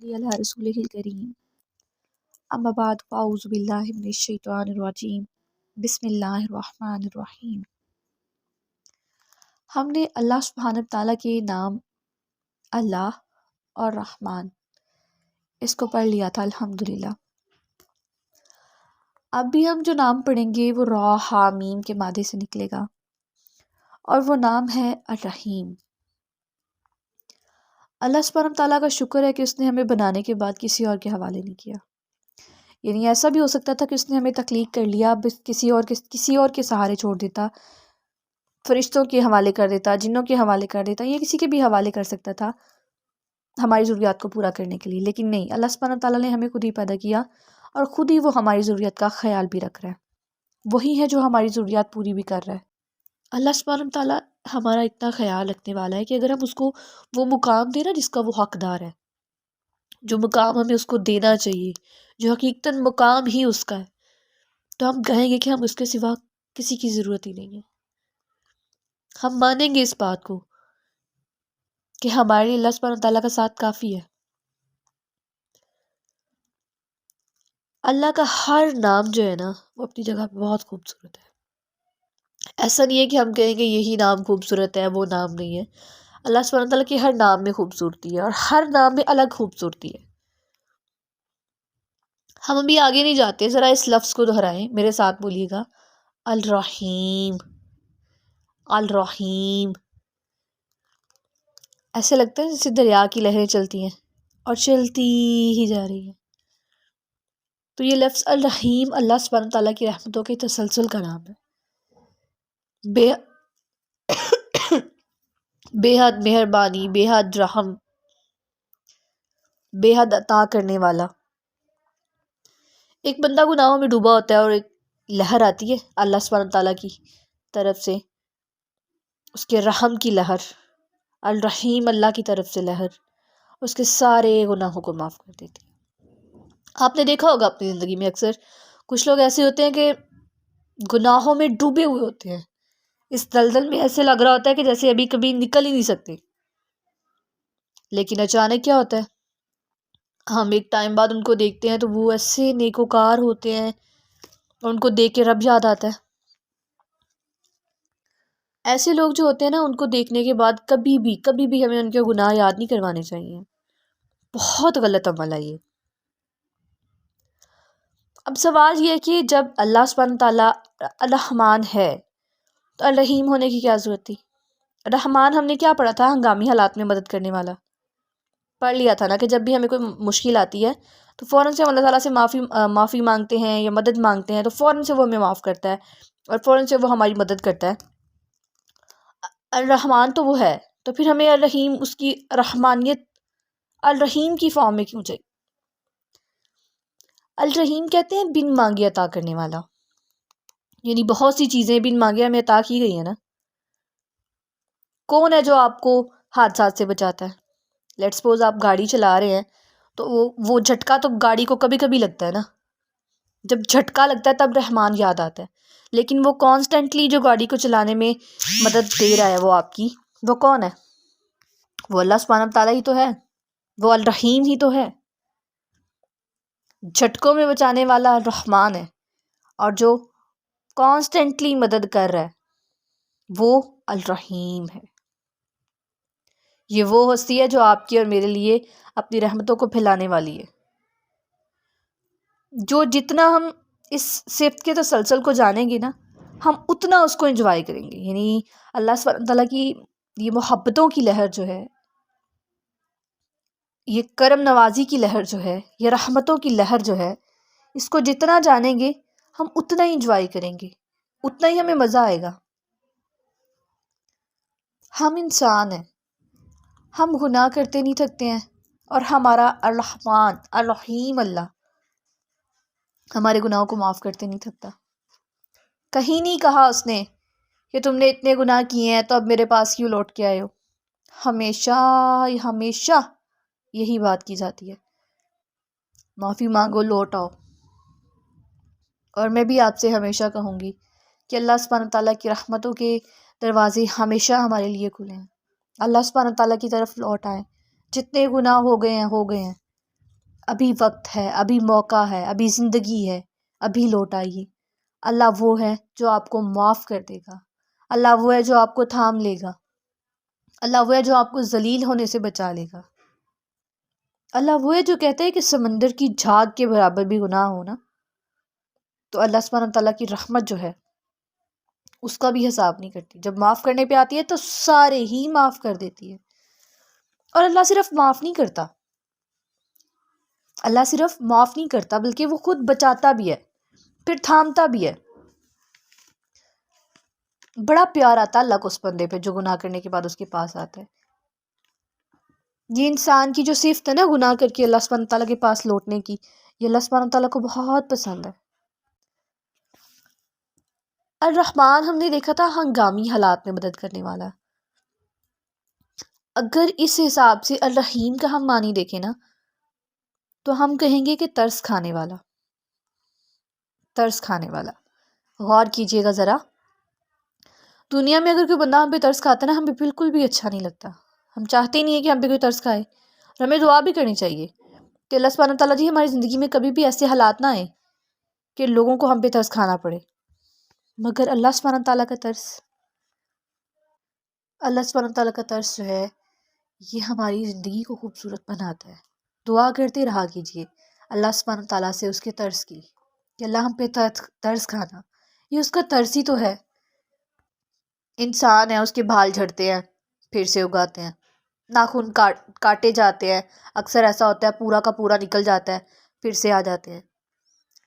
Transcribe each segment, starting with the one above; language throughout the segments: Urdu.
صلی علی رسولہ الکریم اما بعد فاعوذ باللہ من الشیطان الرجیم بسم اللہ الرحمن الرحیم۔ ہم نے اللہ سبحانہ تعالیٰ کے نام اللہ اور رحمان اس کو پڑھ لیا تھا الحمدللہ۔ اب بھی ہم جو نام پڑھیں گے وہ را ہا میم کے مادے سے نکلے گا اور وہ نام ہے الرحیم۔ اللہ سبحانہ تعالیٰ کا شکر ہے کہ اس نے ہمیں بنانے کے بعد کسی اور کے حوالے نہیں کیا، یعنی ایسا بھی ہو سکتا تھا کہ اس نے ہمیں تخلیق کر لیا کسی اور کے سہارے چھوڑ دیتا، فرشتوں کے حوالے کر دیتا، جنوں کے حوالے کر دیتا، یا کسی کے بھی حوالے کر سکتا تھا ہماری ضروریات کو پورا کرنے کے لیے، لیکن نہیں، اللہ سبحانہ تعالیٰ نے ہمیں خود ہی پیدا کیا اور خود ہی وہ ہماری ضروریات کا خیال بھی رکھ رہا ہے، وہی ہے جو ہماری ضروریات پوری بھی کر رہا ہے۔ اللہ سبحانہ تعالیٰ ہمارا اتنا خیال رکھنے والا ہے کہ اگر ہم اس کو وہ مقام دیں نا جس کا وہ حقدار ہے، جو مقام ہمیں اس کو دینا چاہیے، جو حقیقتاً مقام ہی اس کا ہے، تو ہم کہیں گے کہ ہم اس کے سوا کسی کی ضرورت ہی نہیں ہے۔ ہم مانیں گے اس بات کو کہ ہمارے لیے اللہ سبحانہ تعالیٰ کا ساتھ کافی ہے۔ اللہ کا ہر نام جو ہے نا وہ اپنی جگہ پہ بہت خوبصورت ہے۔ ایسا نہیں ہے کہ ہم کہیں گے یہی نام خوبصورت ہے وہ نام نہیں ہے۔ اللہ سبحانہ تعالیٰ کے ہر نام میں خوبصورتی ہے اور ہر نام میں الگ خوبصورتی ہے۔ ہم ابھی آگے نہیں جاتے، ذرا اس لفظ کو دہرائیں، میرے ساتھ بولیے گا، الرحیم، الرحیم۔ ایسے لگتا ہے جیسے دریا کی لہریں چلتی ہیں اور چلتی ہی جا رہی ہیں۔ تو یہ لفظ الرحیم اللہ سبحانہ تعالیٰ کی رحمتوں کے تسلسل کا نام ہے۔ بے حد مہربانی، بے حد رحم، بے حد عطا کرنے والا۔ ایک بندہ گناہوں میں ڈوبا ہوتا ہے اور ایک لہر آتی ہے اللہ سبحانہ تعالیٰ کی طرف سے، اس کے رحم کی لہر، الرحیم اللہ کی طرف سے لہر، اس کے سارے گناہوں کو معاف کر دیتی ہے۔ آپ نے دیکھا ہوگا اپنی زندگی میں اکثر کچھ لوگ ایسے ہوتے ہیں کہ گناہوں میں ڈوبے ہوئے ہوتے ہیں، اس دلدل میں ایسے لگ رہا ہوتا ہے کہ جیسے ابھی کبھی نکل ہی نہیں سکتے، لیکن اچانک کیا ہوتا ہے، ہم ایک ٹائم بعد ان کو دیکھتے ہیں تو وہ ایسے نیکوکار ہوتے ہیں اور ان کو دیکھ کے رب یاد آتا ہے۔ ایسے لوگ جو ہوتے ہیں نا ان کو دیکھنے کے بعد کبھی بھی ہمیں ان کے گناہ یاد نہیں کروانے چاہیے، بہت غلط عمل ہے یہ۔ اب سوال یہ ہے کہ جب اللہ سبحانہ تعالیٰ الرحمن ہے تو الرحیم ہونے کی کیا ضرورت تھی؟ رحمان ہم نے کیا پڑھا تھا؟ ہنگامی حالات میں مدد کرنے والا پڑھ لیا تھا نا، کہ جب بھی ہمیں کوئی مشکل آتی ہے تو فوراً سے ہم اللہ تعالیٰ سے معافی مانگتے ہیں یا مدد مانگتے ہیں تو فوراً سے وہ ہمیں معاف کرتا ہے اور فوراً سے وہ ہماری مدد کرتا ہے۔ الرحمن تو وہ ہے، تو پھر ہمیں الرحیم، اس کی رحمانیت الرحیم کی فارم میں کیوں چاہیے؟ الرحیم کہتے ہیں بن مانگے عطا کرنے والا، یعنی بہت سی چیزیں بن مانگے ہمیں عطا کی گئی ہیں نا۔ کون ہے جو آپ کو حادثات سے بچاتا ہے؟ لیٹ سپوز آپ گاڑی چلا رہے ہیں تو وہ جھٹکا تو گاڑی کو کبھی کبھی لگتا ہے نا، جب جھٹکا لگتا ہے تب رحمان یاد آتا ہے، لیکن وہ کانسٹنٹلی جو گاڑی کو چلانے میں مدد دے رہا ہے وہ آپ کی، وہ کون ہے؟ وہ اللہ سبحانہ تعالیٰ ہی تو ہے، وہ الرحیم ہی تو ہے۔ جھٹکوں میں بچانے والا الرحمن ہے اور جو کانسٹنٹلی مدد کر رہا ہے وہ الرحیم ہے۔ یہ وہ ہستی ہے جو آپ کی اور میرے لیے اپنی رحمتوں کو پھیلانے والی ہے۔ جو جتنا ہم اس صفت کے تسلسل کو جانیں گے نا ہم اتنا اس کو انجوائے کریں گے، یعنی اللہ سبحانہ تعالیٰ کی یہ محبتوں کی لہر جو ہے، یہ کرم نوازی کی لہر جو ہے، یہ رحمتوں کی لہر جو ہے، اس کو جتنا جانیں گے ہم اتنا ہی انجوائے کریں گے، اتنا ہی ہمیں مزہ آئے گا۔ ہم انسان ہیں، ہم گناہ کرتے نہیں تھکتے ہیں اور ہمارا الرحمن الرحیم اللہ ہمارے گناہوں کو معاف کرتے نہیں تھکتا۔ کہیں نہیں کہا اس نے کہ تم نے اتنے گناہ کیے ہیں تو اب میرے پاس کیوں لوٹ کے آئے ہو۔ ہمیشہ یہی بات کی جاتی ہے، معافی مانگو لوٹ آؤ۔ اور میں بھی آپ سے ہمیشہ کہوں گی کہ اللہ سبحانہ تعالیٰ کی رحمتوں کے دروازے ہمیشہ ہمارے لیے کھلے ہیں، اللہ سبحانہ تعالیٰ کی طرف لوٹ آئیں، جتنے گناہ ہو گئے ہیں ابھی وقت ہے، ابھی موقع ہے، ابھی زندگی ہے، ابھی لوٹ آئیے۔ اللہ وہ ہے جو آپ کو معاف کر دے گا، اللہ وہ ہے جو آپ کو تھام لے گا، اللہ وہ ہے جو آپ کو ذلیل ہونے سے بچا لے گا، اللہ وہ ہے جو کہتا ہے کہ سمندر کی جھاگ کے برابر بھی گناہ ہو نا تو اللہ سبحانہ تعالیٰ کی رحمت جو ہے اس کا بھی حساب نہیں کرتی، جب معاف کرنے پہ آتی ہے تو سارے ہی معاف کر دیتی ہے۔ اور اللہ صرف معاف نہیں کرتا، اللہ صرف معاف نہیں کرتا بلکہ وہ خود بچاتا بھی ہے، پھر تھامتا بھی ہے۔ بڑا پیار آتا ہے اللہ کو اس بندے پہ جو گناہ کرنے کے بعد اس کے پاس آتا ہے۔ یہ انسان کی جو صفت ہے نا گناہ کر کے اللہ سبحانہ تعالیٰ کے پاس لوٹنے کی، یہ اللہ سبحانہ تعالیٰ کو بہت پسند ہے۔ الرحمن ہم نے دیکھا تھا ہنگامی حالات میں مدد کرنے والا۔ اگر اس حساب سے الرحیم کا ہم معنی دیکھیں نا تو ہم کہیں گے کہ ترس کھانے والا، ترس کھانے والا۔ غور کیجئے گا ذرا، دنیا میں اگر کوئی بندہ ہم پہ ترس کھاتا ہے نا ہمیں بالکل بھی اچھا نہیں لگتا، ہم چاہتے ہی نہیں ہیں کہ ہم پہ کوئی ترس کھائے، اور ہمیں دعا بھی کرنی چاہیے کہ اللہ سبحانہ تعالیٰ جی ہماری زندگی میں کبھی بھی ایسے حالات نہ آئیں کہ لوگوں کو ہم پہ ترس کھانا پڑے۔ مگر اللہ سبحانہ تعالیٰ کا ترس، اللہ سبحانہ تعالیٰ کا ترس جو ہے یہ ہماری زندگی کو خوبصورت بناتا ہے۔ دعا کرتے رہا کیجئے اللہ سبحانہ تعالیٰ سے اس کے ترس کی کہ اللہ ہم پہ ترس کھانا، یہ اس کا ترس ہی تو ہے۔ انسان ہے، اس کے بال جھڑتے ہیں پھر سے اگاتے ہیں، ناخن کاٹے جاتے ہیں، اکثر ایسا ہوتا ہے پورا کا پورا نکل جاتا ہے پھر سے آ جاتے ہیں۔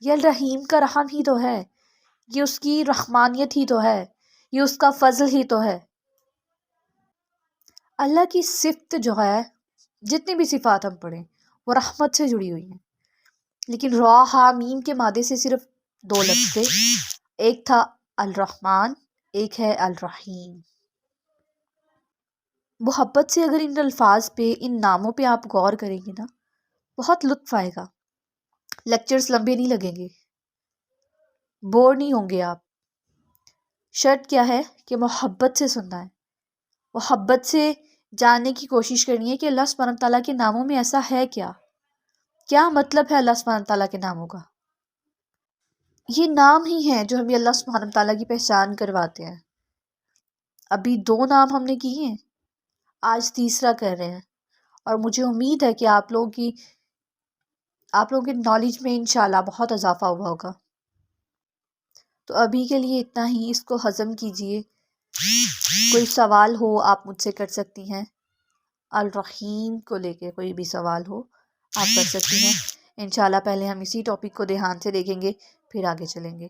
یہ الرحیم کا رحم ہی تو ہے، یہ اس کی رحمانیت ہی تو ہے، یہ اس کا فضل ہی تو ہے۔ اللہ کی صفت جو ہے، جتنی بھی صفات ہم پڑھیں وہ رحمت سے جڑی ہوئی ہیں، لیکن را ہا میم کے مادے سے صرف دو لفظ تھے، ایک تھا الرحمن، ایک ہے الرحیم۔ محبت سے اگر ان الفاظ پہ، ان ناموں پہ آپ غور کریں گے نا بہت لطف آئے گا، لیکچرز لمبے نہیں لگیں گے، بور نہیں ہوں گے آپ۔ شرط کیا ہے کہ محبت سے سننا ہے، محبت سے جاننے کی کوشش کرنی ہے کہ اللہ سبحانہ تعالیٰ کے ناموں میں ایسا ہے کیا، کیا مطلب ہے اللہ سبحانہ تعالیٰ کے ناموں کا۔ یہ نام ہی ہیں جو ہمیں اللہ سبحانہ تعالیٰ کی پہچان کرواتے ہیں۔ ابھی 2 نام ہم نے کیے ہیں، آج تیسرا کر رہے ہیں، اور مجھے امید ہے کہ آپ لوگوں کے نالج میں انشاءاللہ بہت اضافہ ہوا ہوگا۔ تو ابھی کے لیے اتنا ہی، اس کو ہضم کیجئے۔ کوئی سوال ہو آپ مجھ سے کر سکتی ہیں، الرحیم کو لے کے کوئی بھی سوال ہو آپ کر سکتی ہیں۔ انشاءاللہ پہلے ہم اسی ٹاپک کو دھیان سے دیکھیں گے، پھر آگے چلیں گے۔